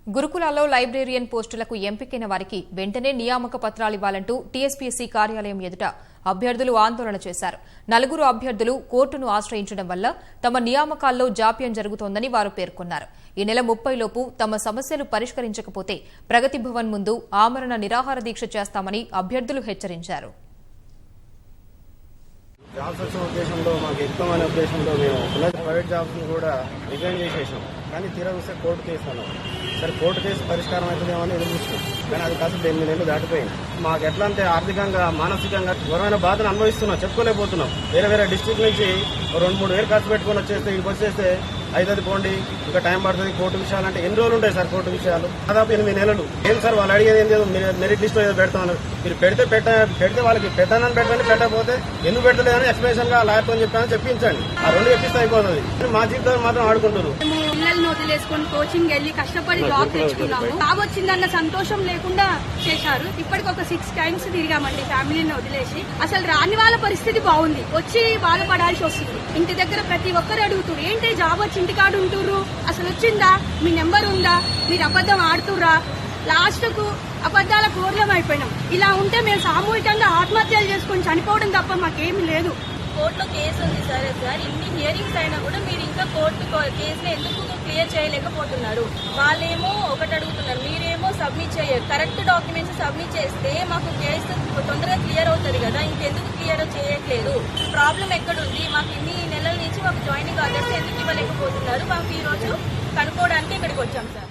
గురుకులాల్లో లైబ్రేరియన్ పోస్టులకు ఎంపికైన వారికి వెంటనే నియామక పత్రాలు ఇవ్వాలంటూ టీఎస్పీఎస్సీ కార్యాలయం ఎదుట అభ్యర్థులు ఆందోళన చేశారు. 4 అభ్యర్థులు కోర్టును ఆశ్రయించడం వల్ల తమ నియామకాల్లో జాప్యం జరుగుతోందని వారు పేర్కొన్నారు. ఈ నెల 30 లోపు తమ సమస్యలు పరిష్కరించకపోతే ప్రగతి భవన్ ముందు ఆమరణ నిరాహార దీక్ష చేస్తామని అభ్యర్థులు హెచ్చరించారు. జాబ్స్ వచ్చిన ఉద్దేశంలో మాకు ఎక్కువ అనే ఉద్దేశంలో మేము ప్రైవేట్ జాబ్స్ ని కూడా రిజైన్ చేసేసాం. కానీ తీరా వస్తే కోర్టు కేసు అన్నాం. సరే కోర్టు కేసు పరిష్కారం అవుతుందేమో అని ఎదురు చూసినాం. కానీ అది కాస్త 8 నెలలు దాటిపోయింది. మాకు ఎట్లా అంటే ఆర్థికంగా మానసికంగా ఘోరమైన బాధను అనుభవిస్తున్నాం, చెప్పుకోలేకపోతున్నాం. వేరే డిస్ట్రిక్ట్ నుంచి 2-3 వేలు ఖర్చు పెట్టుకుని వచ్చేస్తే ఇంటికి వచ్చేస్తే అవుతుంది పోండి, ఇంకా టైం పడుతుంది. కోర్టు విషయాలు అంటే ఎన్ని రోజులు ఉంటాయి సార్ కోర్టు విషయాలు? దాదాపు 8 నెలలు. ఏం సార్ వాళ్ళు అడిగేది ఏం లేదు, మెరిట్ లిస్ట్ ఏదో పెడతామన్నారు. మీరు పెడితే వాళ్ళకి పెట్టానని పెట్టండి, పెట్టకపోతే ఎందుకు పెట్టలేదని ఎక్స్ప్లెనేషన్ గా లాయర్తో చెప్పానని చెప్పించండి. ఆ 2 చెప్పిస్తే అయిపోతుంది. మా జీవితాలు మాత్రం ఆడుకుంటారు. పిల్లల్ని వదిలేసుకొని కోచింగ్ వెళ్ళి కష్టపడి జాబ్ తెచ్చుకున్నాము. జాబ్ వచ్చిందన్న సంతోషం లేకుండా చేశారు. ఇప్పటికి ఒక 6 టైమ్స్ తిరిగామండి ఫ్యామిలీని వదిలేసి. అసలు రాని వాళ్ళ పరిస్థితి బాగుంది, వచ్చి బాధపడాల్సి వస్తుంది. ఇంటి దగ్గర ప్రతి ఒక్కరు అడుగుతారు, ఏంటి జాబ్ వచ్చి ఇంటికాడు ఉంటుర్రు, అసలు వచ్చిందా, మీ నెంబర్ ఉందా, మీరు అబద్దం ఆడుతుర్రా? లాస్ట్ కు అబద్దాల కోర్లం అయిపోయినాం. ఇలా ఉంటే మేము సామూహికంగా ఆత్మహత్యలు చేసుకుని చనిపోవడం తప్ప మాకేమీ లేదు. కోర్టులో కేసు ఉంది సరే సార్, ఇన్ని హియరింగ్స్ అయినా కూడా మీరు ఇంకా కోర్టు కేసుని ఎందుకు క్లియర్ చేయలేకపోతున్నారు? వాళ్ళేమో ఒకటి అడుగుతున్నారు, మీరేమో సబ్మిట్ చేయరు. కరెక్ట్ డాక్యుమెంట్స్ సబ్మిట్ చేస్తే మాకు కేసు తొందరగా క్లియర్ అవుతుంది కదా, ఇంకెందుకు క్లియర్ చేయట్లేదు? ప్రాబ్లం ఎక్కడుంది? మాకు ఇన్ని నెలల నుంచి మాకు జాయినింగ్ ఆర్డర్స్ ఎందుకు ఇవ్వలేకపోతున్నారు? మాకు ఈ రోజు కనుక్కోవడానికి ఇక్కడికి వచ్చాం సార్.